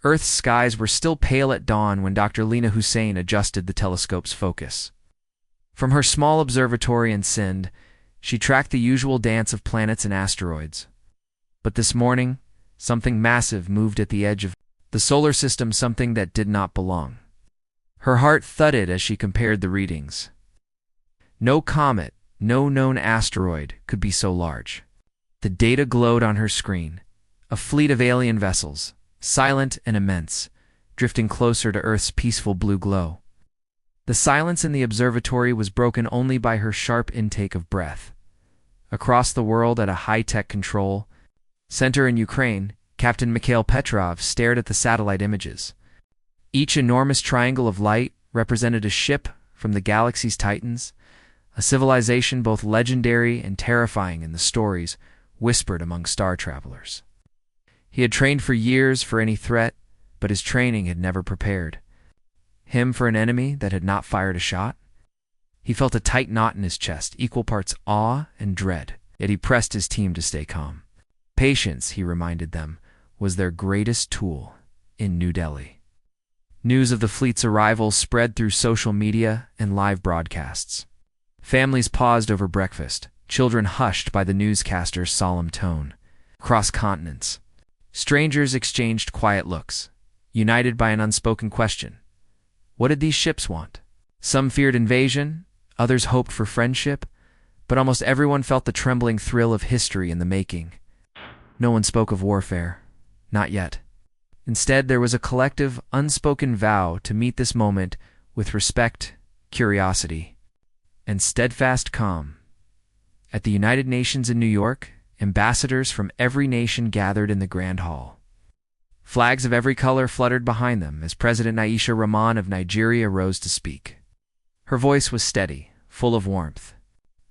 Earth's skies were still pale at dawn when Dr. Lena Hussein adjusted the telescope's focus. From her small observatory in Sindh, she tracked the usual dance of planets and asteroids. But this morning, something massive moved at the edge of the solar system, something that did not belong. Her heart thudded as she compared the readings. No comet, no known asteroid could be so large. The data glowed on her screen, a fleet of alien vessels, silent and immense, drifting closer to Earth's peaceful blue glow. The silence in the observatory was broken only by her sharp intake of breath. Across the world at a high-tech control center in Ukraine, Captain Mikhail Petrov stared at the satellite images. Each enormous triangle of light represented a ship from the galaxy's titans, a civilization both legendary and terrifying in the stories whispered among star travelers. He had trained for years for any threat, but his training had never prepared him for an enemy that had not fired a shot. He felt a tight knot in his chest, equal parts awe and dread, yet he pressed his team to stay calm. Patience, he reminded them, was their greatest tool in New Delhi. News of the fleet's arrival spread through social media and live broadcasts. Families paused over breakfast, children hushed by the newscaster's solemn tone. Across continents, strangers exchanged quiet looks, united by an unspoken question. What did these ships want? Some feared invasion, others hoped for friendship, but almost everyone felt the trembling thrill of history in the making. No one spoke of warfare. Not yet. Instead, there was a collective, unspoken vow to meet this moment with respect, curiosity, and steadfast calm. At the United Nations in New York, ambassadors from every nation gathered in the Grand Hall. Flags of every color fluttered behind them as President Aisha Rahman of Nigeria rose to speak. Her voice was steady, full of warmth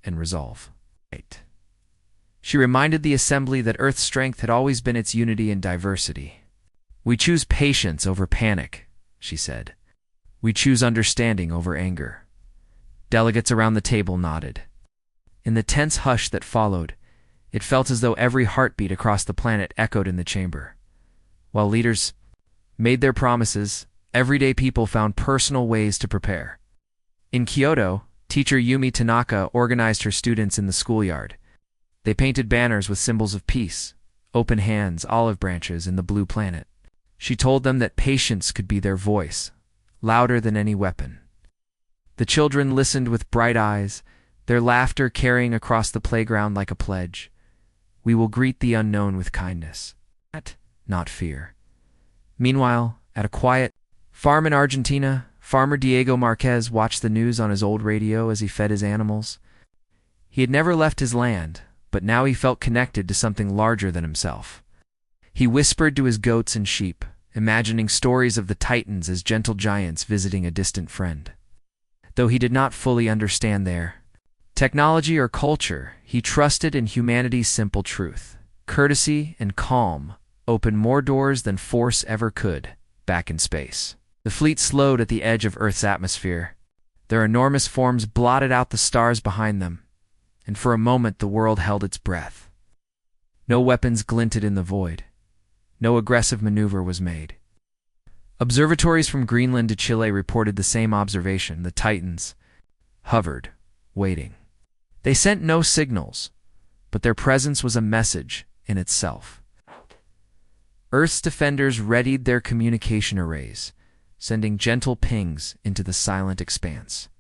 and resolve. She reminded the assembly that Earth's strength had always been its unity and diversity. We choose patience over panic, she said. We choose understanding over anger. Delegates around the table nodded. In the tense hush that followed, it felt as though every heartbeat across the planet echoed in the chamber. While leaders made their promises, everyday people found personal ways to prepare. In Kyoto, teacher Yumi Tanaka organized her students in the schoolyard. They painted banners with symbols of peace, open hands, olive branches, and the blue planet. She told them that patience could be their voice, louder than any weapon. The children listened with bright eyes, their laughter carrying across the playground like a pledge. We will greet the unknown with kindness, not fear. Meanwhile, at a quiet farm in Argentina, farmer Diego Marquez watched the news on his old radio as he fed his animals. He had never left his land, but now he felt connected to something larger than himself. He whispered to his goats and sheep, imagining stories of the Titans as gentle giants visiting a distant friend. Though he did not fully understand their technology or culture, he trusted in humanity's simple truth. Courtesy and calm open more doors than force ever could, back in space. The fleet slowed at the edge of Earth's atmosphere. Their enormous forms blotted out the stars behind them, and for a moment the world held its breath. No weapons glinted in the void. No aggressive maneuver was made. Observatories from Greenland to Chile reported the same observation. The Titans hovered, waiting. They sent no signals, but their presence was a message in itself. Earth's defenders readied their communication arrays, sending gentle pings into the silent expanse,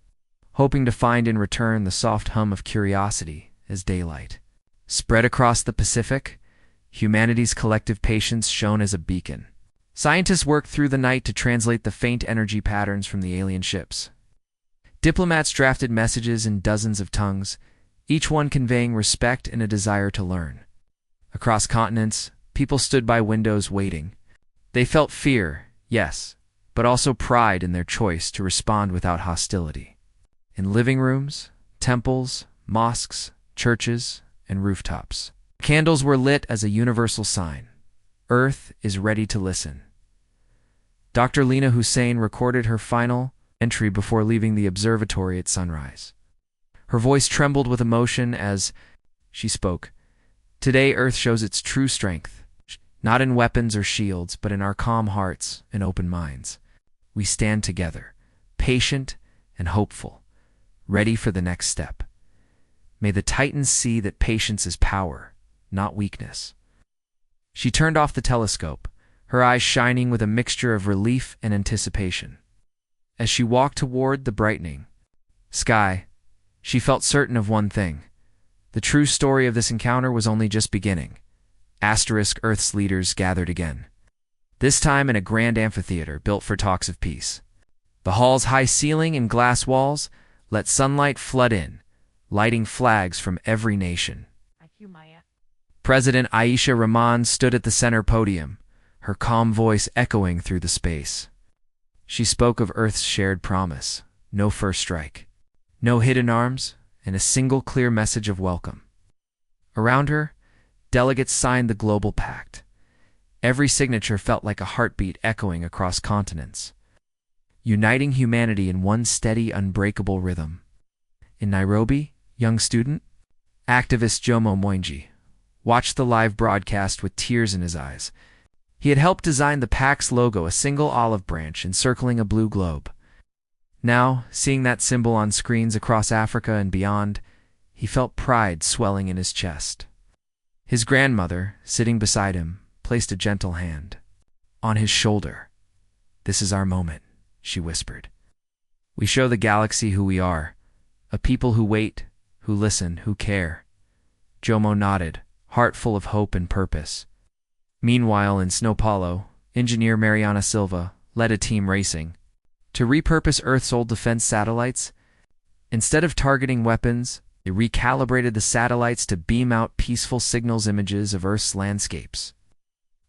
hoping to find in return the soft hum of curiosity as daylight spread across the Pacific. Humanity's collective patience shone as a beacon. Scientists worked through the night to translate the faint energy patterns from the alien ships. Diplomats drafted messages in dozens of tongues, each one conveying respect and a desire to learn. Across continents, people stood by windows waiting. They felt fear, yes, but also pride in their choice to respond without hostility. In living rooms, temples, mosques, churches, and rooftops, candles were lit as a universal sign. Earth is ready to listen. Dr. Lena Hussein recorded her final entry before leaving the observatory at sunrise. Her voice trembled with emotion as she spoke. Today, Earth shows its true strength. Not in weapons or shields, but in our calm hearts and open minds. We stand together, patient and hopeful, ready for the next step. May the Titans see that patience is power, not weakness. She turned off the telescope, her eyes shining with a mixture of relief and anticipation. As she walked toward the brightening sky, she felt certain of one thing. The true story of this encounter was only just beginning. Earth's leaders gathered again. This time in a grand amphitheater built for talks of peace. The hall's high ceiling and glass walls let sunlight flood in, lighting flags from every nation. President Aisha Rahman stood at the center podium, her calm voice echoing through the space. She spoke of Earth's shared promise: no first strike, no hidden arms, and a single clear message of welcome. Around her, delegates signed the global pact. Every signature felt like a heartbeat echoing across continents, uniting humanity in one steady, unbreakable rhythm. In Nairobi, young student, activist Jomo Moinji, watched the live broadcast with tears in his eyes. He had helped design the pact's logo, a single olive branch encircling a blue globe. Now, seeing that symbol on screens across Africa and beyond, he felt pride swelling in his chest. His grandmother, sitting beside him, placed a gentle hand on his shoulder. "This is our moment," she whispered. "We show the galaxy who we are, a people who wait, who listen, who care." Jomo nodded, heart full of hope and purpose. Meanwhile, in São Paulo, engineer Mariana Silva led a team racing to repurpose Earth's old defense satellites. Instead of targeting weapons, they recalibrated the satellites to beam out peaceful signals images of Earth's landscapes.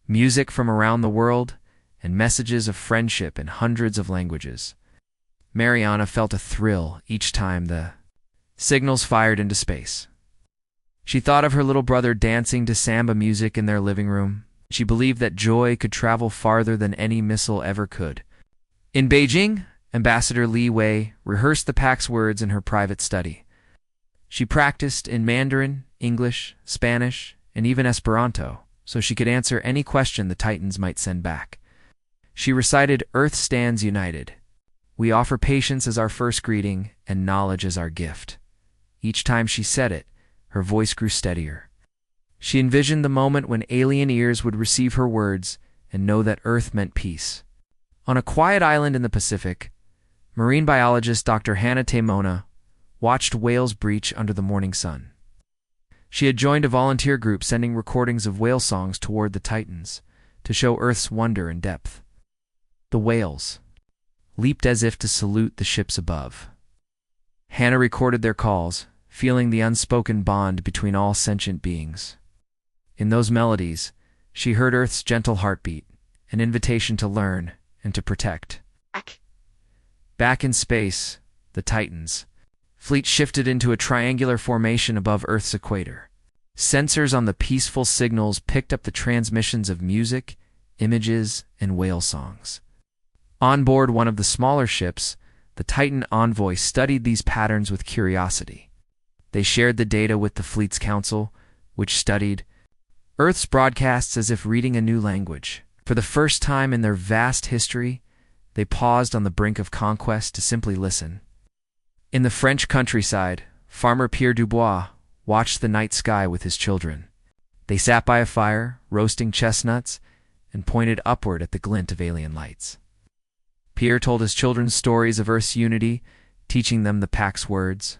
Music from around the world, and messages of friendship in hundreds of languages. Mariana felt a thrill each time the signals fired into space. She thought of her little brother dancing to samba music in their living room. She believed that joy could travel farther than any missile ever could. In Beijing, Ambassador Li Wei rehearsed the pact's words in her private study. She practiced in Mandarin, English, Spanish, and even Esperanto, so she could answer any question the Titans might send back. She recited, "Earth stands united. We offer patience as our first greeting and knowledge as our gift." Each time she said it, her voice grew steadier. She envisioned the moment when alien ears would receive her words and know that Earth meant peace. On a quiet island in the Pacific, marine biologist Dr. Hannah Taimona watched whales breach under the morning sun. She had joined a volunteer group sending recordings of whale songs toward the Titans to show Earth's wonder and depth. The whales leaped as if to salute the ships above. Hannah recorded their calls, feeling the unspoken bond between all sentient beings. In those melodies, she heard Earth's gentle heartbeat, an invitation to learn and to protect. Back in space, the Titans' fleet shifted into a triangular formation above Earth's equator. Sensors on the peaceful signals picked up the transmissions of music, images, and whale songs. On board one of the smaller ships, the Titan envoy studied these patterns with curiosity. They shared the data with the fleet's council, which studied Earth's broadcasts as if reading a new language. For the first time in their vast history, they paused on the brink of conquest to simply listen. In the French countryside, farmer Pierre Dubois watched the night sky with his children. They sat by a fire, roasting chestnuts, and pointed upward at the glint of alien lights. Pierre told his children stories of Earth's unity, teaching them the pact's words.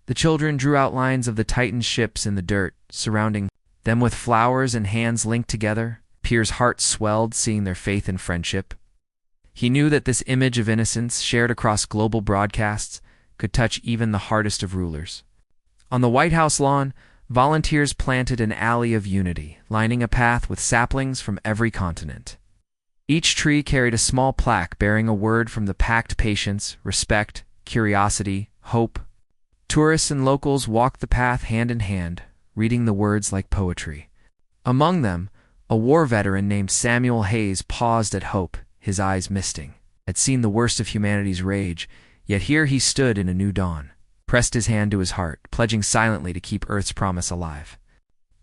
The children drew outlines of the Titan ships in the dirt, surrounding them with flowers and hands linked together. Pierre's heart swelled seeing their faith and friendship. He knew that this image of innocence, shared across global broadcasts, could touch even the hardest of rulers. On the White House lawn, volunteers planted an alley of unity, lining a path with saplings from every continent. Each tree carried a small plaque bearing a word from the pact: patience, respect, curiosity, hope. Tourists and locals walked the path hand in hand, reading the words like poetry. Among them, a war veteran named Samuel Hayes paused at hope, his eyes misting. Had seen the worst of humanity's rage, yet here he stood in a new dawn, pressed his hand to his heart, pledging silently to keep Earth's promise alive.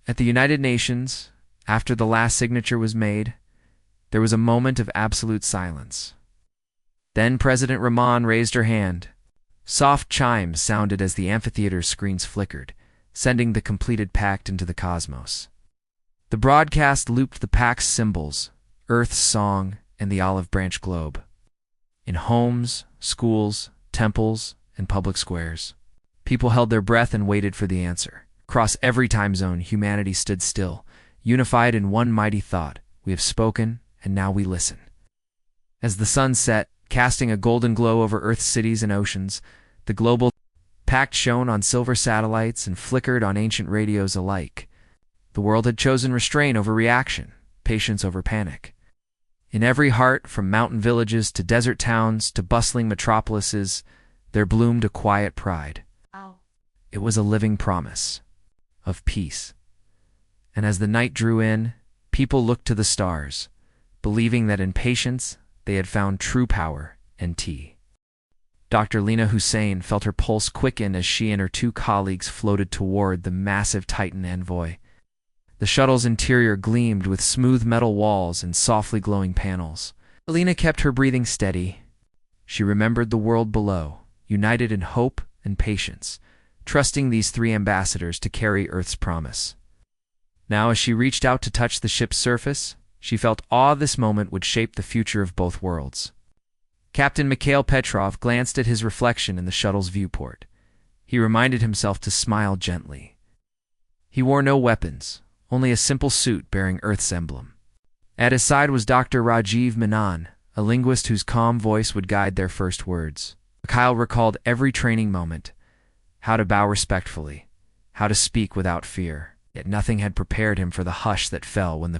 At the United Nations, After the last signature was made, there was a moment of absolute silence. Then President Rahman raised her hand. Soft chimes sounded as the amphitheater's screens flickered, sending the completed pact into the cosmos. The broadcast looped the pact's symbols, Earth's song, and the olive branch globe. In homes, schools, temples, and public squares, people held their breath and waited for the answer. Across every time zone, humanity stood still, unified in one mighty thought: we have spoken, and now we listen. As the sun set, casting a golden glow over Earth's cities and oceans, the global pact shone on silver satellites and flickered on ancient radios alike. The world had chosen restraint over reaction, patience over panic. In every heart, from mountain villages to desert towns to bustling metropolises, there bloomed a quiet pride. It was a living promise of peace. And as the night drew in, people looked to the stars, believing that in patience they had found true power and tea. Dr. Lina Hussein felt her pulse quicken as she and her two colleagues floated toward the massive Titan envoy. The shuttle's interior gleamed with smooth metal walls and softly glowing panels. Lina kept her breathing steady. She remembered the world below, united in hope and patience, trusting these three ambassadors to carry Earth's promise. Now, as she reached out to touch the ship's surface, she felt awe this moment would shape the future of both worlds. Captain Mikhail Petrov glanced at his reflection in the shuttle's viewport. He reminded himself to smile gently. He wore no weapons, only a simple suit bearing Earth's emblem. At his side was Dr. Rajiv Menon, a linguist whose calm voice would guide their first words. Mikhail recalled every training moment, how to bow respectfully, how to speak without fear. Yet nothing had prepared him for the hush that fell when the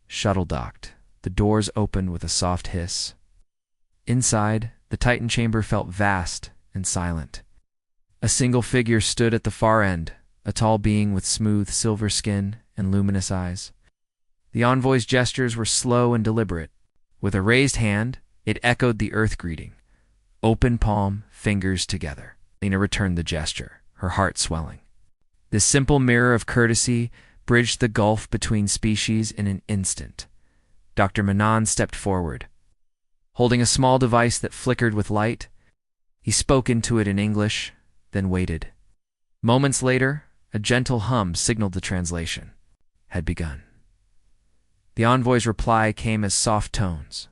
shuttle docked. The doors opened with a soft hiss. Inside, the Titan chamber felt vast and silent. A single figure stood at the far end, a tall being with smooth silver skin and luminous eyes. The envoy's gestures were slow and deliberate. With a raised hand, it echoed the Earth greeting. Open palm, fingers together. Lina returned the gesture, her heart swelling. This simple mirror of courtesy bridged the gulf between species in an instant. Dr. Menon stepped forward. Holding a small device that flickered with light, he spoke into it in English, then waited. Moments later, a gentle hum signaled the translation had begun. The envoy's reply came as soft tones.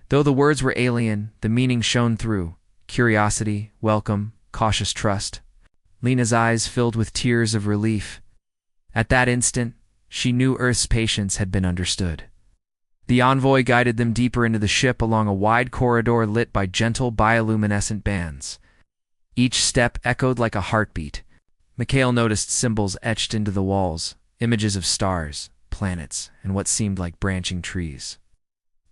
Though the words were alien, the meaning shone through: curiosity, welcome, cautious trust. Lina's eyes filled with tears of relief. At that instant, she knew Earth's patience had been understood. The envoy guided them deeper into the ship along a wide corridor lit by gentle bioluminescent bands. Each step echoed like a heartbeat. Mikhail noticed symbols etched into the walls, images of stars, planets, and what seemed like branching trees.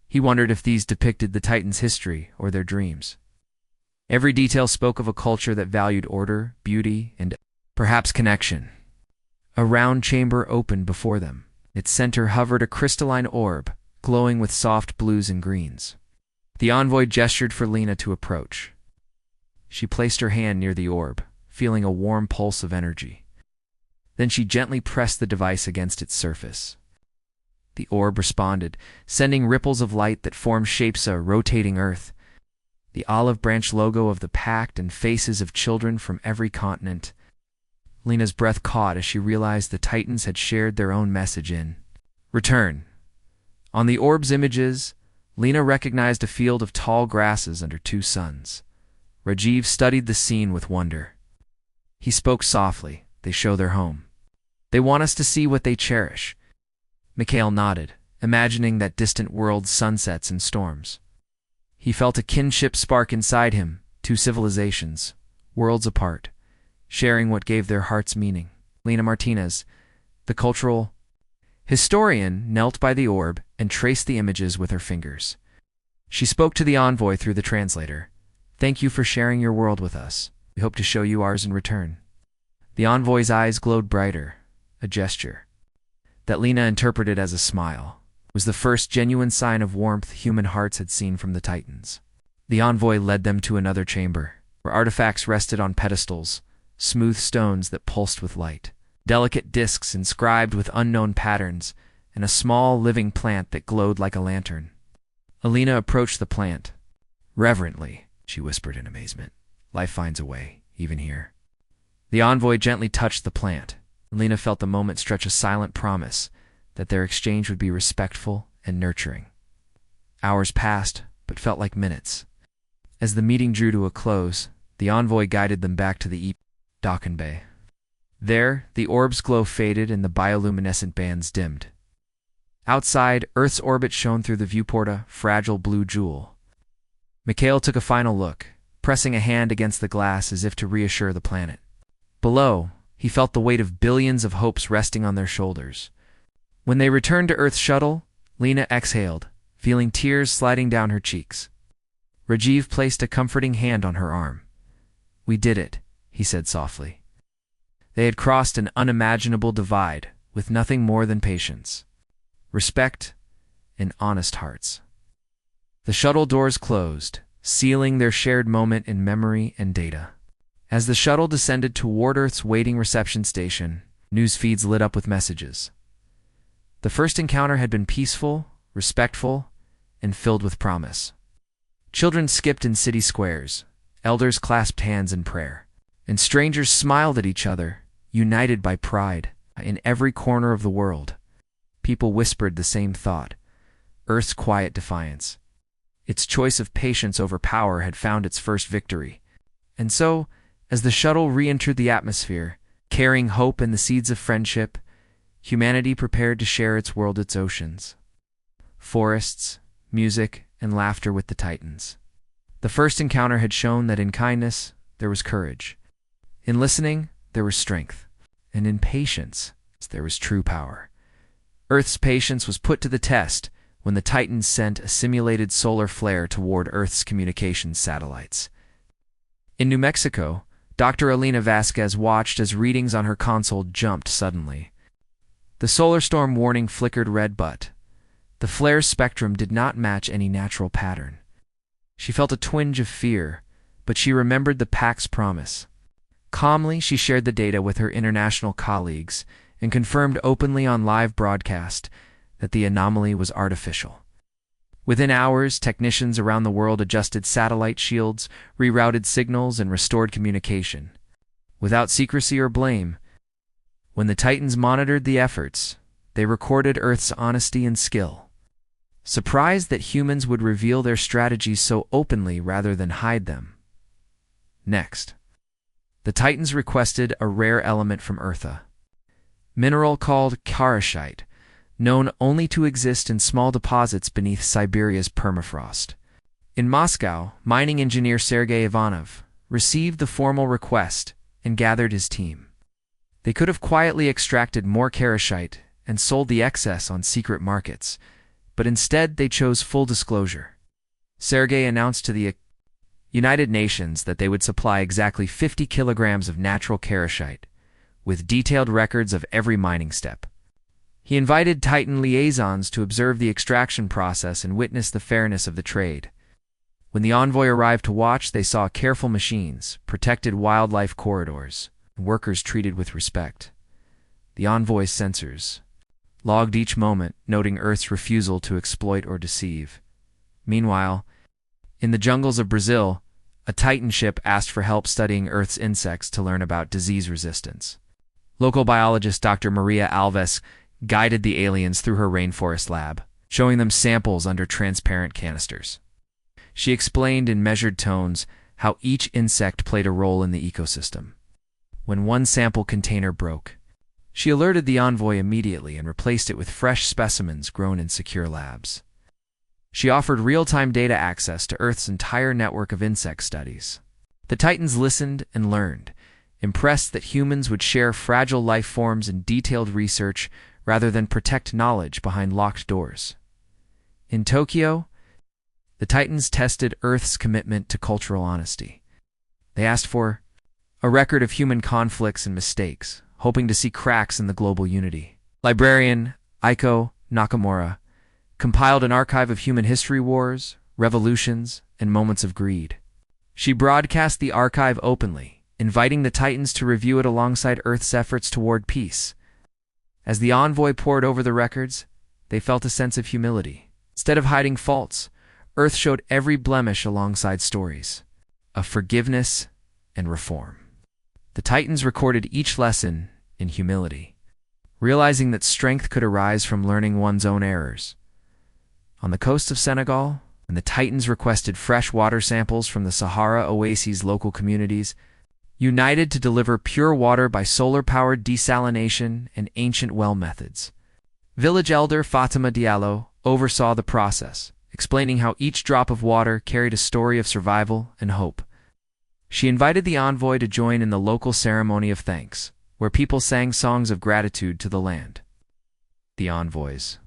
He wondered if these depicted the Titans' history or their dreams. Every detail spoke of a culture that valued order, beauty, and perhaps connection. A round chamber opened before them. Its center hovered a crystalline orb, glowing with soft blues and greens. The envoy gestured for Lina to approach. She placed her hand near the orb, feeling a warm pulse of energy. Then she gently pressed the device against its surface. The orb responded, sending ripples of light that formed shapes of a rotating Earth. The olive branch logo of the pact and faces of children from every continent. Lina's breath caught as she realized the Titans had shared their own message in return. On the orb's images, Lina recognized a field of tall grasses under two suns. Rajiv studied the scene with wonder. He spoke softly. They show their home. They want us to see what they cherish. Mikhail nodded, imagining that distant world's sunsets and storms. He felt a kinship spark inside him, two civilizations, worlds apart, sharing what gave their hearts meaning. Lina Martinez, the cultural historian, knelt by the orb and traced the images with her fingers. She spoke to the envoy through the translator. Thank you for sharing your world with us. We hope to show you ours in return. The envoy's eyes glowed brighter, a gesture that Lina interpreted as a smile. Was the first genuine sign of warmth human hearts had seen from the Titans. The envoy led them to another chamber, where artifacts rested on pedestals, smooth stones that pulsed with light. Delicate discs inscribed with unknown patterns, and a small, living plant that glowed like a lantern. Alina approached the plant. Reverently, she whispered in amazement. Life finds a way, even here. The envoy gently touched the plant. Alina felt the moment stretch a silent promise that their exchange would be respectful and nurturing. Hours passed, but felt like minutes. As the meeting drew to a close, the envoy guided them back to the Docken Bay. There, the orb's glow faded and the bioluminescent bands dimmed. Outside, Earth's orbit shone through the viewport, a fragile blue jewel. Mikhail took a final look, pressing a hand against the glass as if to reassure the planet. Below, he felt the weight of billions of hopes resting on their shoulders. When they returned to Earth's shuttle, Lena exhaled, feeling tears sliding down her cheeks. Rajiv placed a comforting hand on her arm. "We did it," he said softly. They had crossed an unimaginable divide with nothing more than patience, respect, and honest hearts. The shuttle doors closed, sealing their shared moment in memory and data. As the shuttle descended toward Earth's waiting reception station, news feeds lit up with messages. The first encounter had been peaceful, respectful, and filled with promise. Children skipped in city squares, elders clasped hands in prayer, and strangers smiled at each other, united by pride. In every corner of the world, people whispered the same thought: Earth's quiet defiance. Its choice of patience over power had found its first victory. And so, as the shuttle re-entered the atmosphere, carrying hope and the seeds of friendship, humanity prepared to share its world, its oceans. Forests, music, and laughter with the Titans. The first encounter had shown that in kindness, there was courage. In listening, there was strength. And in patience, there was true power. Earth's patience was put to the test when the Titans sent a simulated solar flare toward Earth's communications satellites. In New Mexico, Dr. Alina Vasquez watched as readings on her console jumped suddenly. The solar storm warning flickered red, but the flare's spectrum did not match any natural pattern. She felt a twinge of fear, but she remembered the PAC's promise. Calmly, she shared the data with her international colleagues and confirmed openly on live broadcast that the anomaly was artificial. Within hours, technicians around the world adjusted satellite shields, rerouted signals, and restored communication. Without secrecy or blame, when the Titans monitored the efforts, they recorded Earth's honesty and skill. Surprised that humans would reveal their strategies so openly rather than hide them. Next, the Titans requested a rare element from Earth, a mineral called karashite, known only to exist in small deposits beneath Siberia's permafrost. In Moscow, mining engineer Sergei Ivanov received the formal request and gathered his team. They could have quietly extracted more karashite and sold the excess on secret markets, but instead they chose full disclosure. Sergei announced to the United Nations that they would supply exactly 50 kilograms of natural karashite, with detailed records of every mining step. He invited Titan liaisons to observe the extraction process and witness the fairness of the trade. When the envoy arrived to watch, they saw careful machines, protected wildlife corridors, and workers treated with respect. The envoy's sensors logged each moment, noting Earth's refusal to exploit or deceive. Meanwhile, in the jungles of Brazil, a Titan ship asked for help studying Earth's insects to learn about disease resistance. Local biologist Dr. Maria Alves guided the aliens through her rainforest lab, showing them samples under transparent canisters. She explained in measured tones how each insect played a role in the ecosystem. When one sample container broke, she alerted the envoy immediately and replaced it with fresh specimens grown in secure labs. She offered real-time data access to Earth's entire network of insect studies. The Titans listened and learned, impressed that humans would share fragile life forms in detailed research rather than protect knowledge behind locked doors. In Tokyo, the Titans tested Earth's commitment to cultural honesty. They asked for a record of human conflicts and mistakes, hoping to see cracks in the global unity. Librarian Aiko Nakamura compiled an archive of human history wars, revolutions, and moments of greed. She broadcast the archive openly, inviting the Titans to review it alongside Earth's efforts toward peace. As the envoy pored over the records, they felt a sense of humility. Instead of hiding faults, Earth showed every blemish alongside stories of forgiveness and reform. The Titans recorded each lesson in humility, realizing that strength could arise from learning one's own errors. On the coast of Senegal, when the Titans requested fresh water samples from the Sahara Oasis local communities, united to deliver pure water by solar-powered desalination and ancient well methods. Village elder Fatima Diallo oversaw the process, explaining how each drop of water carried a story of survival and hope. She invited the envoy to join in the local ceremony of thanks, where people sang songs of gratitude to the land. The envoy's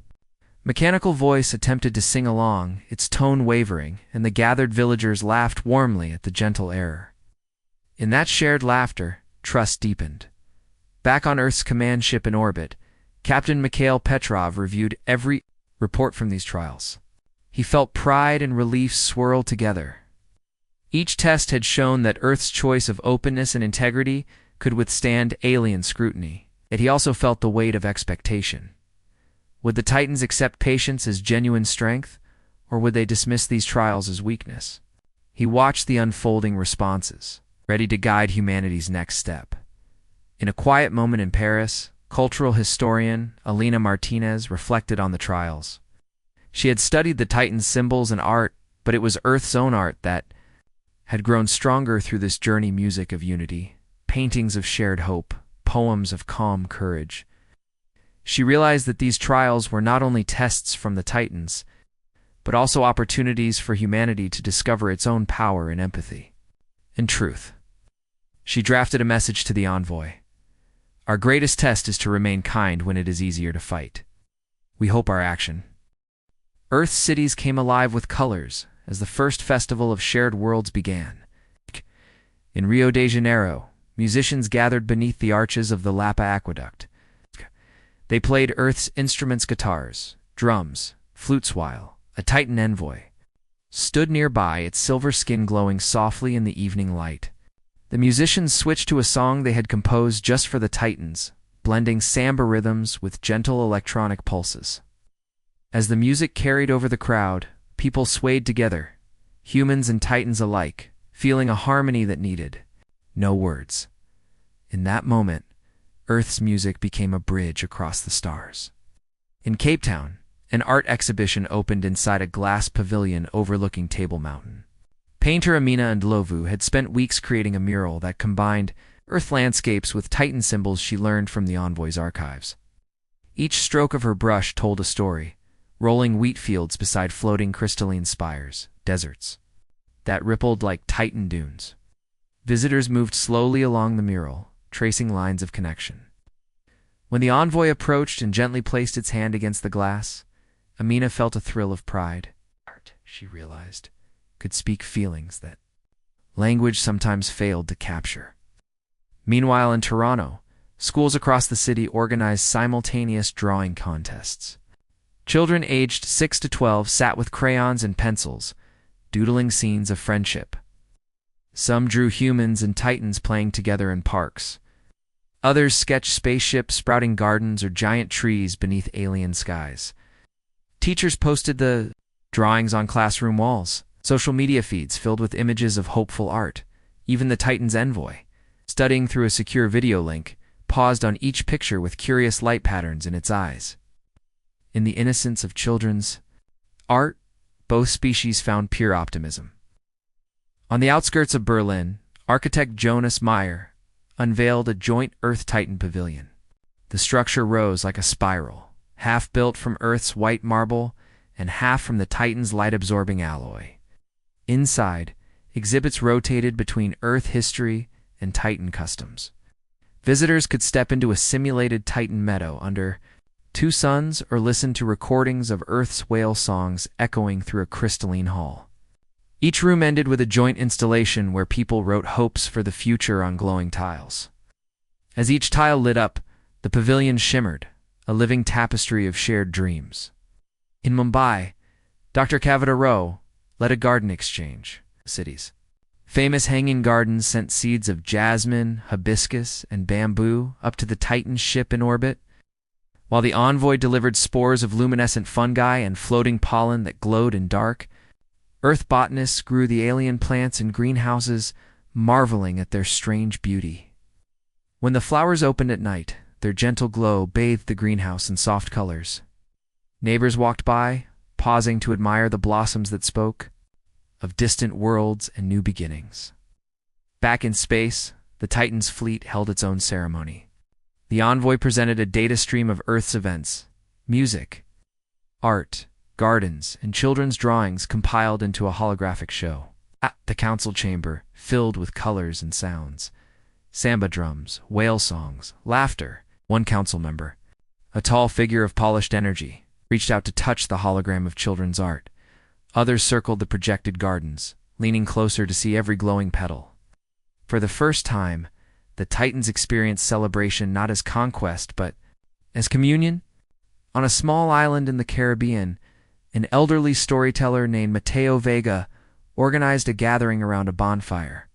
mechanical voice attempted to sing along, its tone wavering, and the gathered villagers laughed warmly at the gentle error. In that shared laughter, trust deepened. Back on Earth's command ship in orbit, Captain Mikhail Petrov reviewed every report from these trials. He felt pride and relief swirl together. Each test had shown that Earth's choice of openness and integrity could withstand alien scrutiny, yet he also felt the weight of expectation. Would the Titans accept patience as genuine strength, or would they dismiss these trials as weakness? He watched the unfolding responses, ready to guide humanity's next step. In a quiet moment in Paris, cultural historian Alina Martinez reflected on the trials. She had studied the Titans' symbols and art, but it was Earth's own art that had grown stronger through this journey. Music of unity, paintings of shared hope, poems of calm courage. She realized that these trials were not only tests from the Titans, but also opportunities for humanity to discover its own power and empathy. In truth, she drafted a message to the envoy. Our greatest test is to remain kind when it is easier to fight. We hope our action. Earth's cities came alive with colors as the first festival of shared worlds began. In Rio de Janeiro, musicians gathered beneath the arches of the Lapa Aqueduct. They played Earth's instruments, guitars, drums, flutes, while a Titan envoy stood nearby, its silver skin glowing softly in the evening light. The musicians switched to a song they had composed just for the Titans, blending samba rhythms with gentle electronic pulses. As the music carried over the crowd, people swayed together, humans and Titans alike, feeling a harmony that needed no words. In that moment, Earth's music became a bridge across the stars. In Cape Town, an art exhibition opened inside a glass pavilion overlooking Table Mountain. Painter Amina Ndlovu had spent weeks creating a mural that combined Earth landscapes with Titan symbols she learned from the envoy's archives. Each stroke of her brush told a story, rolling wheat fields beside floating crystalline spires, deserts that rippled like Titan dunes. Visitors moved slowly along the mural, tracing lines of connection. When the envoy approached and gently placed its hand against the glass, Amina felt a thrill of pride. Art, she realized, could speak feelings that language sometimes failed to capture. Meanwhile, in Toronto, schools across the city organized simultaneous drawing contests. Children aged 6 to 12 sat with crayons and pencils, doodling scenes of friendship. Some drew humans and Titans playing together in parks. Others sketched spaceships sprouting gardens or giant trees beneath alien skies. Teachers posted the drawings on classroom walls, social media feeds filled with images of hopeful art. Even the Titan's envoy, studying through a secure video link, paused on each picture with curious light patterns in its eyes. In the innocence of children's art, both species found pure optimism. On the outskirts of Berlin, architect Jonas Meyer unveiled a joint Earth-Titan pavilion. The structure rose like a spiral, half built from Earth's white marble and half from the Titan's light-absorbing alloy. Inside, exhibits rotated between Earth history and Titan customs. Visitors could step into a simulated Titan meadow under two suns or listen to recordings of Earth's whale songs echoing through a crystalline hall. Each room ended with a joint installation where people wrote hopes for the future on glowing tiles. As each tile lit up, the pavilion shimmered, a living tapestry of shared dreams. In Mumbai, Dr. Kavita Rao led a garden exchange. Cities. Famous hanging gardens sent seeds of jasmine, hibiscus, and bamboo up to the Titan ship in orbit, While the envoy delivered spores of luminescent fungi and floating pollen that glowed in dark, Earth botanists grew the alien plants in greenhouses, marveling at their strange beauty. When the flowers opened at night, their gentle glow bathed the greenhouse in soft colors. Neighbors walked by, pausing to admire the blossoms that spoke of distant worlds and new beginnings. Back in space, the Titan's fleet held its own ceremony. The envoy presented a data stream of Earth's events, music, art, gardens, and children's drawings compiled into a holographic show. At the council chamber, filled with colors and sounds, samba drums, whale songs, laughter, one council member, a tall figure of polished energy, reached out to touch the hologram of children's art. Others circled the projected gardens, leaning closer to see every glowing petal. For the first time, the Titans experienced celebration not as conquest, but as communion. On a small island in the Caribbean, an elderly storyteller named Mateo Vega organized a gathering around a bonfire.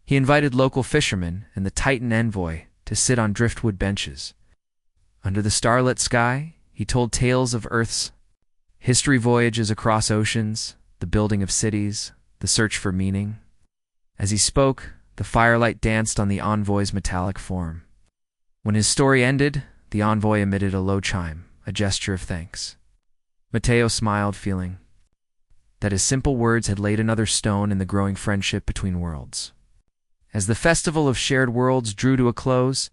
He invited local fishermen and the Titan envoy to sit on driftwood benches. Under the starlit sky, he told tales of Earth's history, voyages across oceans, the building of cities, the search for meaning. As he spoke, the firelight danced on the envoy's metallic form. When his story ended, the envoy emitted a low chime, a gesture of thanks. Mateo smiled, feeling that his simple words had laid another stone in the growing friendship between worlds. As the festival of shared worlds drew to a close,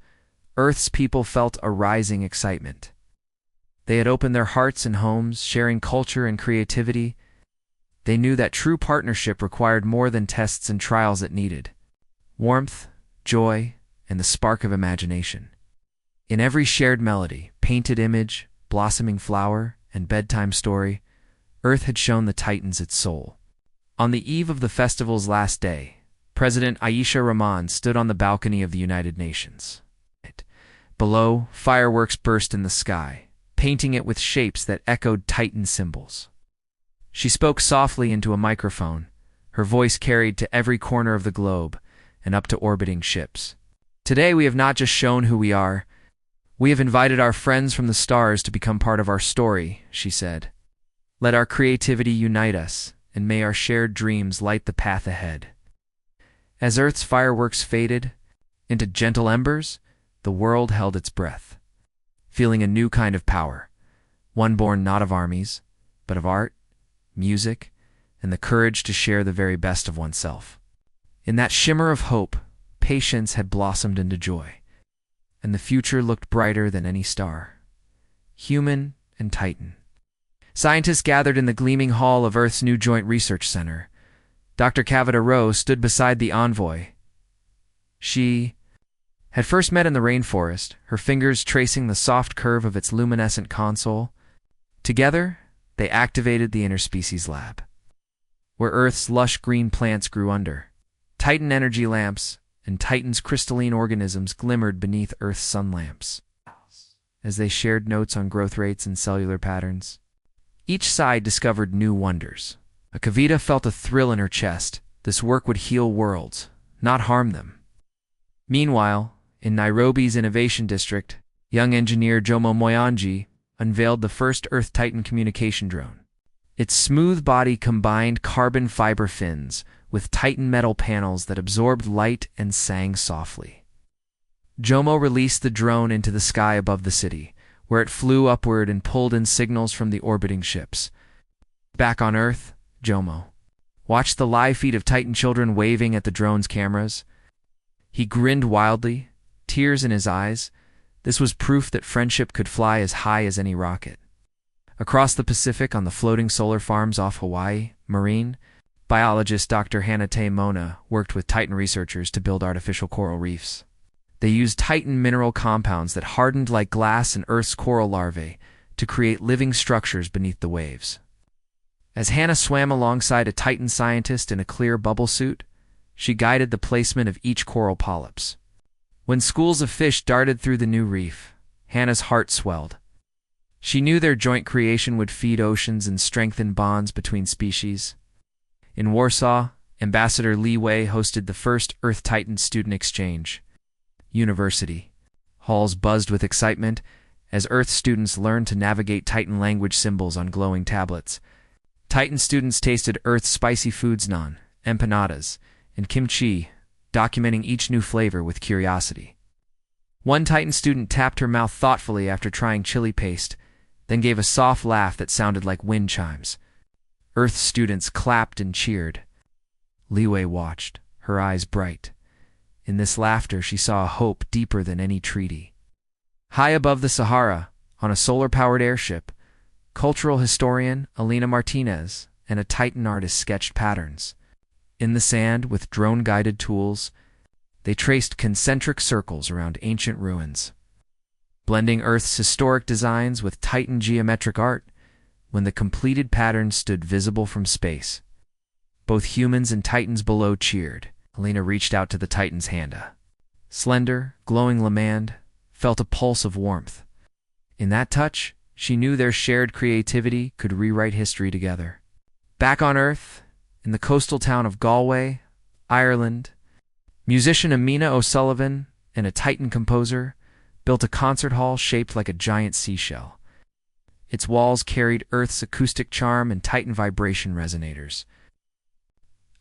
Earth's people felt a rising excitement. They had opened their hearts and homes, sharing culture and creativity. They knew that true partnership required more than tests and trials it needed: warmth, joy, and the spark of imagination. In every shared melody, painted image, blossoming flower, and bedtime story, Earth had shown the Titans its soul. On the eve of the festival's last day, President Aisha Rahman stood on the balcony of the United Nations. Below, fireworks burst in the sky, painting it with shapes that echoed Titan symbols. She spoke softly into a microphone, her voice carried to every corner of the globe and up to orbiting ships. Today we have not just shown who we are, we have invited our friends from the stars to become part of our story, she said. Let our creativity unite us, and may our shared dreams light the path ahead. As Earth's fireworks faded into gentle embers, the world held its breath, feeling a new kind of power, one born not of armies, but of art, music, and the courage to share the very best of oneself. In that shimmer of hope, patience had blossomed into joy, and the future looked brighter than any star. Human and Titan. Scientists gathered in the gleaming hall of Earth's new Joint Research Center. Dr. Kavita Rowe stood beside the envoy. She had first met in the rainforest, her fingers tracing the soft curve of its luminescent console. Together, they activated the Interspecies Lab, where Earth's lush green plants grew under. Titan energy lamps and Titan's crystalline organisms glimmered beneath Earth's sun lamps as they shared notes on growth rates and cellular patterns. Each side discovered new wonders. Kavita felt a thrill in her chest. This work would heal worlds, not harm them. Meanwhile, in Nairobi's Innovation District, young engineer Jomo Moyanji unveiled the first Earth-Titan communication drone. Its smooth body combined carbon fiber fins with Titan metal panels that absorbed light and sang softly. Jomo released the drone into the sky above the city, where it flew upward and pulled in signals from the orbiting ships. Back on Earth, Jomo watched the live feed of Titan children waving at the drone's cameras. He grinned wildly, tears in his eyes. This was proof that friendship could fly as high as any rocket. Across the Pacific, on the floating solar farms off Hawaii, marine biologist Dr. Hanate Mona worked with Titan researchers to build artificial coral reefs. They used Titan mineral compounds that hardened like glass in Earth's coral larvae to create living structures beneath the waves. As Hannah swam alongside a Titan scientist in a clear bubble suit, she guided the placement of each coral polyps. When schools of fish darted through the new reef, Hannah's heart swelled. She knew their joint creation would feed oceans and strengthen bonds between species. In Warsaw, Ambassador Li Wei hosted the first Earth-Titan student exchange. University halls buzzed with excitement as Earth students learned to navigate Titan language symbols on glowing tablets. Titan students tasted Earth's spicy foods naan, empanadas, and kimchi, documenting each new flavor with curiosity. One Titan student tapped her mouth thoughtfully after trying chili paste, then gave a soft laugh that sounded like wind chimes. Earth students clapped and cheered. Liwei watched, her eyes bright. In this laughter she saw a hope deeper than any treaty. High above the Sahara, on a solar-powered airship, cultural historian Alina Martinez and a Titan artist sketched patterns. In the sand, with drone-guided tools, they traced concentric circles around ancient ruins. Blending Earth's historic designs with Titan geometric art, when the completed pattern stood visible from space. Both humans and Titans below cheered. Alina reached out to the Titan's hand. Slender, glowing Lamand felt a pulse of warmth. In that touch, she knew their shared creativity could rewrite history together. Back on Earth, in the coastal town of Galway, Ireland, musician Amina O'Sullivan and a Titan composer built a concert hall shaped like a giant seashell. Its walls carried Earth's acoustic charm and Titan vibration resonators.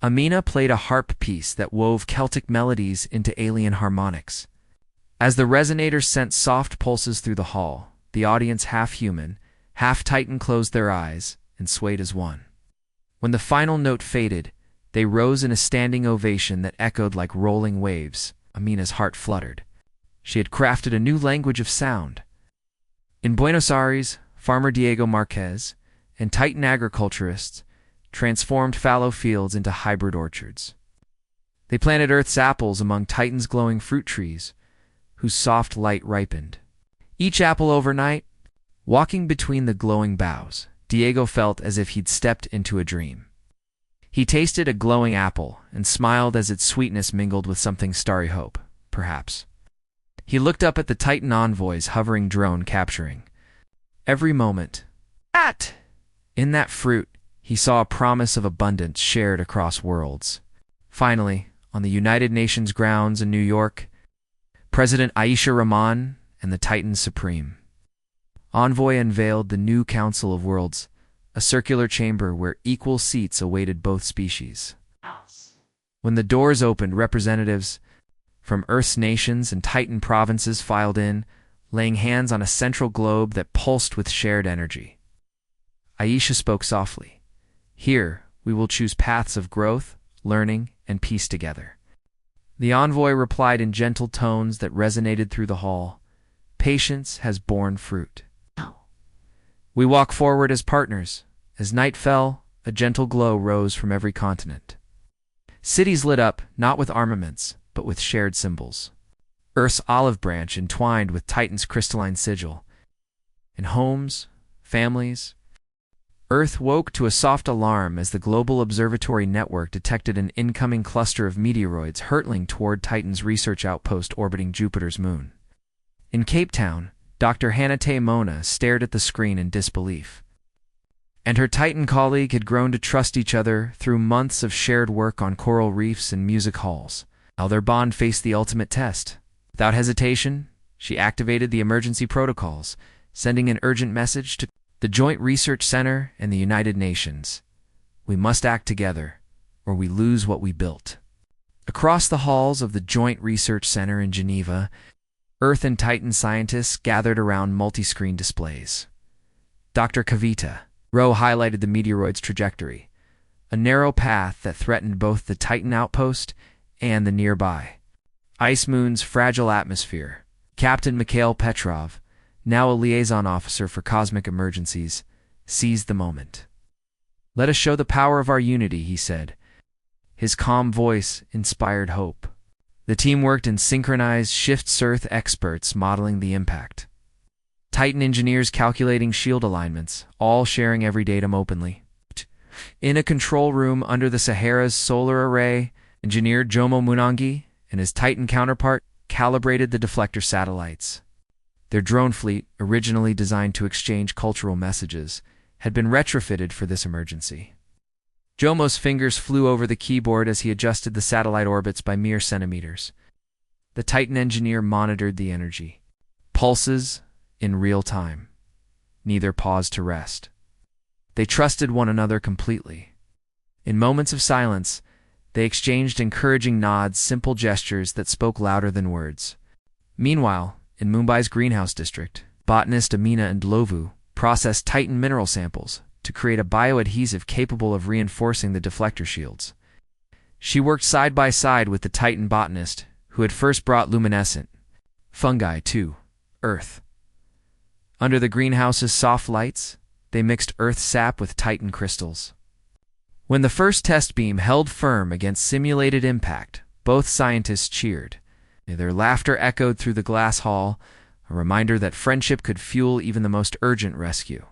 Amina played a harp piece that wove Celtic melodies into alien harmonics. As the resonators sent soft pulses through the hall, the audience, half human, half Titan, closed their eyes and swayed as one. When the final note faded, they rose in a standing ovation that echoed like rolling waves. Amina's heart fluttered. She had crafted a new language of sound. In Buenos Aires, farmer Diego Marquez and Titan agriculturists transformed fallow fields into hybrid orchards. They planted Earth's apples among Titan's glowing fruit trees, whose soft light ripened. Each apple overnight, walking between the glowing boughs, Diego felt as if he'd stepped into a dream. He tasted a glowing apple and smiled as its sweetness mingled with something starry hope, perhaps. He looked up at the Titan envoys hovering drone capturing. Every moment. In that fruit, he saw a promise of abundance shared across worlds. Finally, on the United Nations grounds in New York, President Aisha Rahman and the Titan Supreme Envoy unveiled the new Council of Worlds, a circular chamber where equal seats awaited both species. When the doors opened, representatives from Earth's nations and Titan provinces filed in, laying hands on a central globe that pulsed with shared energy. Aisha spoke softly. Here, we will choose paths of growth, learning, and peace together. The envoy replied in gentle tones that resonated through the hall. Patience has borne fruit. We walk forward as partners. As night fell, a gentle glow rose from every continent. Cities lit up, not with armaments, but with shared symbols. Earth's olive branch entwined with Titan's crystalline sigil. In homes, families, Earth woke to a soft alarm as the Global Observatory Network detected an incoming cluster of meteoroids hurtling toward Titan's research outpost orbiting Jupiter's moon. In Cape Town, Dr. Hanate Mona stared at the screen in disbelief. And her Titan colleague had grown to trust each other through months of shared work on coral reefs and music halls. Now their bond faced the ultimate test. Without hesitation, she activated the emergency protocols, sending an urgent message to the Joint Research Center and the United Nations. We must act together, or we lose what we built. Across the halls of the Joint Research Center in Geneva, Earth and Titan scientists gathered around multi-screen displays. Dr. Kavita Rowe highlighted the meteoroid's trajectory, a narrow path that threatened both the Titan outpost and the nearby Ice Moon's fragile atmosphere. Captain Mikhail Petrov, now a liaison officer for cosmic emergencies, seized the moment. Let us show the power of our unity, he said. His calm voice inspired hope. The team worked in synchronized shifts, Earth experts modeling the impact. Titan engineers calculating shield alignments, all sharing every datum openly. In a control room under the Sahara's solar array, engineer Jomo Munangi and his Titan counterpart calibrated the deflector satellites. Their drone fleet, originally designed to exchange cultural messages, had been retrofitted for this emergency. Jomo's fingers flew over the keyboard as he adjusted the satellite orbits by mere centimeters. The Titan engineer monitored the energy. Pulses, in real time. Neither paused to rest. They trusted one another completely. In moments of silence, they exchanged encouraging nods, simple gestures that spoke louder than words. Meanwhile, in Mumbai's greenhouse district, botanist Amina and Lovu processed Titan mineral samples to create a bioadhesive capable of reinforcing the deflector shields. She worked side by side with the Titan botanist who had first brought luminescent fungi to Earth. Under the greenhouse's soft lights, they mixed Earth sap with Titan crystals. When the first test beam held firm against simulated impact, both scientists cheered. Their laughter echoed through the glass hall, a reminder that friendship could fuel even the most urgent rescue.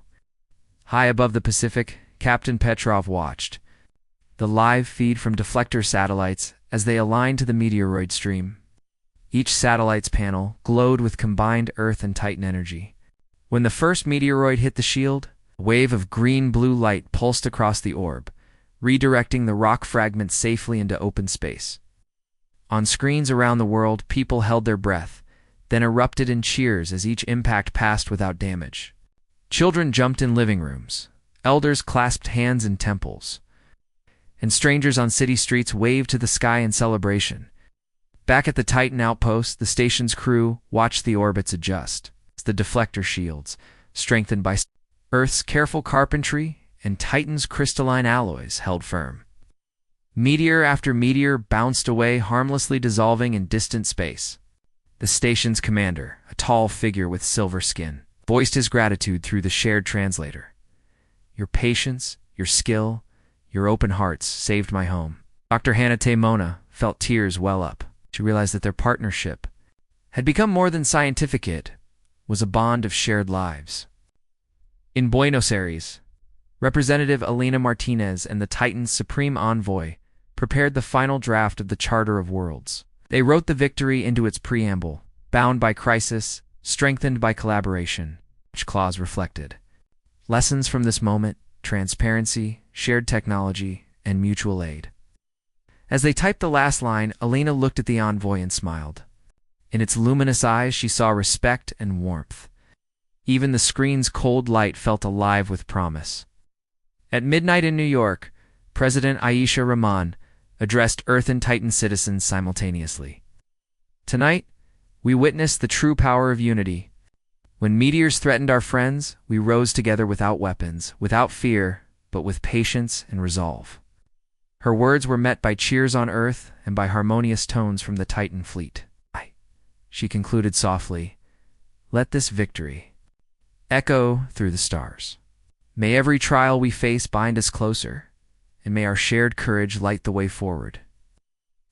High above the Pacific, Captain Petrov watched the live feed from deflector satellites as they aligned to the meteoroid stream. Each satellite's panel glowed with combined Earth and Titan energy. When the first meteoroid hit the shield, a wave of green-blue light pulsed across the orb, redirecting the rock fragments safely into open space. On screens around the world, people held their breath, then erupted in cheers as each impact passed without damage. Children jumped in living rooms, elders clasped hands in temples, and strangers on city streets waved to the sky in celebration. Back at the Titan outpost, the station's crew watched the orbits adjust. The deflector shields, strengthened by Earth's careful carpentry and Titan's crystalline alloys, held firm. Meteor after meteor bounced away, harmlessly dissolving in distant space. The station's commander, a tall figure with silver skin, voiced his gratitude through the shared translator. "Your patience, your skill, your open hearts saved my home." Dr. Hanate Mona felt tears well up. She realized that their partnership had become more than scientific. It was a bond of shared lives. In Buenos Aires, Representative Elena Martinez and the Titan's supreme envoy prepared the final draft of the Charter of Worlds. They wrote the victory into its preamble, bound by crisis, strengthened by collaboration, which clause reflected lessons from this moment: transparency, shared technology, and mutual aid. As they typed the last line, Elena looked at the envoy and smiled. In its luminous eyes, she saw respect and warmth. Even the screen's cold light felt alive with promise. At midnight in New York, President Aisha Rahman addressed Earth and Titan citizens simultaneously. "Tonight, we witnessed the true power of unity. When meteors threatened our friends, we rose together without weapons, without fear, but with patience and resolve." Her words were met by cheers on Earth and by harmonious tones from the Titan fleet. She concluded softly, "Let this victory echo through the stars. May every trial we face bind us closer, and may our shared courage light the way forward."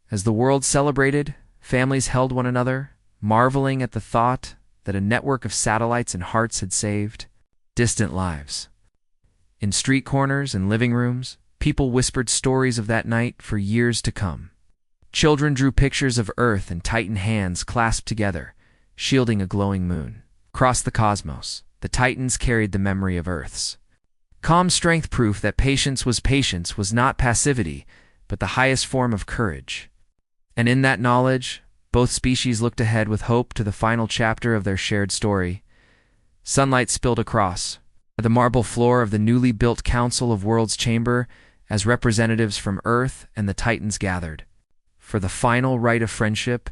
As the world celebrated, families held one another, marveling at the thought that a network of satellites and hearts had saved distant lives. In street corners and living rooms, people whispered stories of that night for years to come. Children drew pictures of Earth and Titan hands clasped together, shielding a glowing moon. Across the cosmos, the Titans carried the memory of Earth's calm strength, proof that patience was not passivity, but the highest form of courage. And in that knowledge, both species looked ahead with hope to the final chapter of their shared story. Sunlight spilled across the marble floor of the newly built Council of Worlds chamber as representatives from Earth and the Titans gathered. For the final rite of friendship,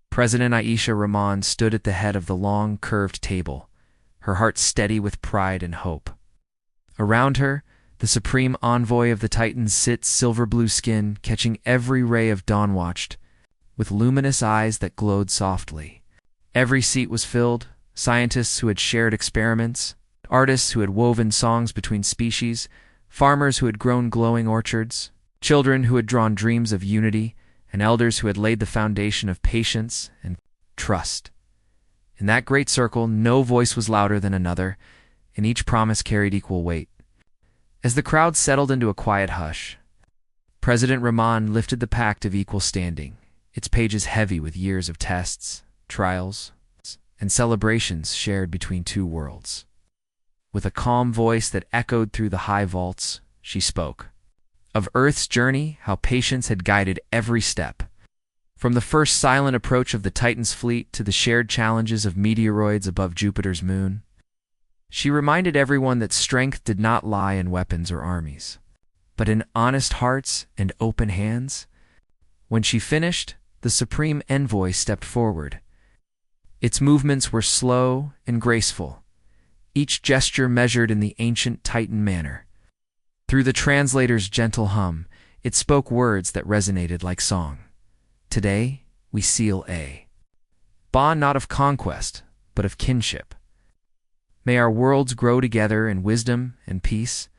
President Aisha Rahman stood at the head of the long, curved table, her heart steady with pride and hope. Around her, the supreme envoy of the Titans sits, silver-blue skin, catching every ray of dawn, watched with luminous eyes that glowed softly. Every seat was filled, scientists who had shared experiments, artists who had woven songs between species, farmers who had grown glowing orchards, children who had drawn dreams of unity, and elders who had laid the foundation of patience and trust. In that great circle, no voice was louder than another, and each promise carried equal weight. As the crowd settled into a quiet hush, President Rahman lifted the pact of equal standing, its pages heavy with years of tests, trials, and celebrations shared between two worlds. With a calm voice that echoed through the high vaults, she spoke of Earth's journey, how patience had guided every step. From the first silent approach of the Titan's fleet to the shared challenges of meteoroids above Jupiter's moon, she reminded everyone that strength did not lie in weapons or armies, but in honest hearts and open hands. When she finished, the Supreme Envoy stepped forward. Its movements were slow and graceful, each gesture measured in the ancient Titan manner. Through the translator's gentle hum, it spoke words that resonated like song. Today, we seal a bond not of conquest, but of kinship. May our worlds grow together in wisdom and peace.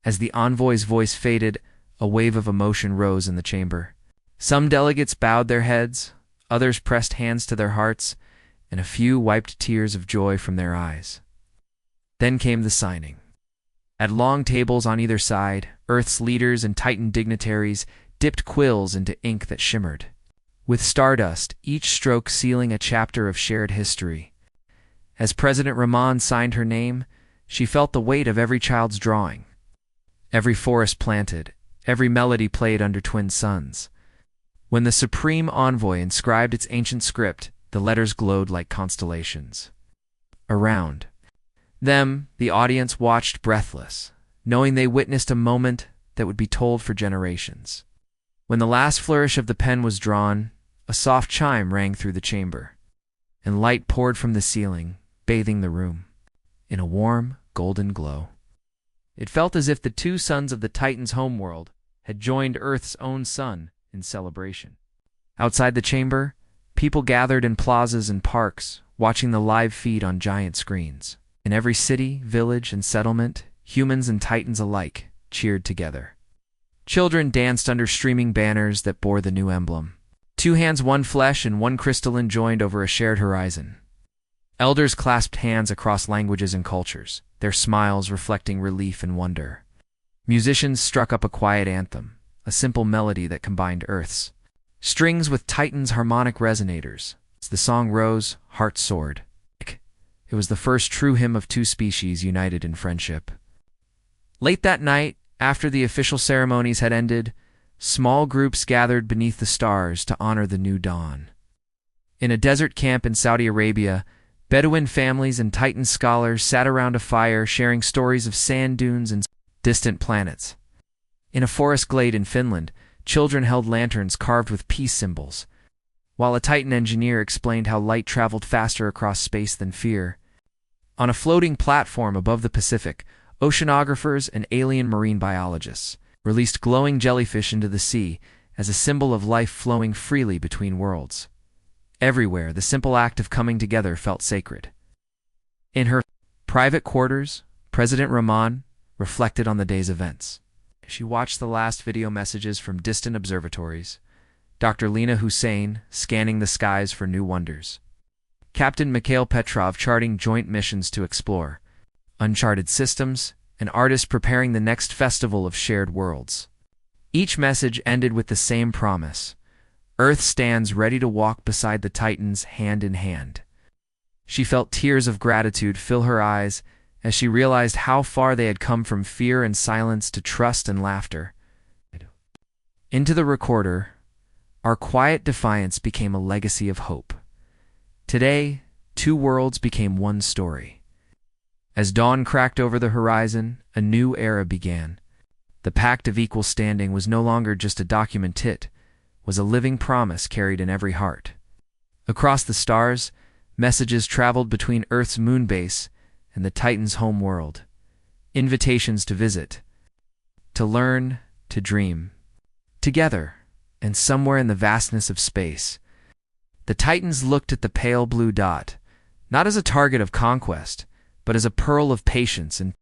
As the envoy's voice faded, a wave of emotion rose in the chamber. Some delegates bowed their heads, others pressed hands to their hearts, and a few wiped tears of joy from their eyes. Then came the signing. At long tables on either side, Earth's leaders and Titan dignitaries dipped quills into ink that shimmered. With stardust, each stroke sealing a chapter of shared history. As President Rahman signed her name, she felt the weight of every child's drawing. Every forest planted, every melody played under twin suns. When the Supreme Envoy inscribed its ancient script, the letters glowed like constellations. Around them, the audience watched breathless, knowing they witnessed a moment that would be told for generations. When the last flourish of the pen was drawn, a soft chime rang through the chamber, and light poured from the ceiling, bathing the room in a warm, golden glow. It felt as if the two suns of the Titan's homeworld had joined Earth's own sun in celebration. Outside the chamber, people gathered in plazas and parks, watching the live feed on giant screens. In every city, village, and settlement, humans and Titans alike cheered together. Children danced under streaming banners that bore the new emblem. Two hands, one flesh, and one crystalline joined over a shared horizon. Elders clasped hands across languages and cultures, their smiles reflecting relief and wonder. Musicians struck up a quiet anthem, a simple melody that combined Earth's strings with Titan's harmonic resonators. As the song rose, hearts soared. It was the first true hymn of two species united in friendship. Late that night, after the official ceremonies had ended, small groups gathered beneath the stars to honor the new dawn. In a desert camp in Saudi Arabia, Bedouin families and Titan scholars sat around a fire sharing stories of sand dunes and distant planets. In a forest glade in Finland, children held lanterns carved with peace symbols, while a Titan engineer explained how light traveled faster across space than fear. On a floating platform above the Pacific, oceanographers and alien marine biologists released glowing jellyfish into the sea as a symbol of life flowing freely between worlds. Everywhere, the simple act of coming together felt sacred. In her private quarters, President Rahman reflected on the day's events. She watched the last video messages from distant observatories, Dr. Lina Hussein scanning the skies for new wonders, Captain Mikhail Petrov charting joint missions to explore uncharted systems, and artists preparing the next festival of shared worlds. Each message ended with the same promise: Earth stands ready to walk beside the Titans hand in hand. She felt tears of gratitude fill her eyes as she realized how far they had come from fear and silence to trust and laughter. Into the recorder, our quiet defiance became a legacy of hope. Today, two worlds became one story. As dawn cracked over the horizon, a new era began. The pact of equal standing was no longer just a document, it was a living promise carried in every heart. Across the stars, messages traveled between Earth's moon base and the Titan's home world. Invitations to visit, to learn, to dream. Together, and somewhere in the vastness of space, the Titans looked at the pale blue dot, not as a target of conquest, but as a pearl of patience and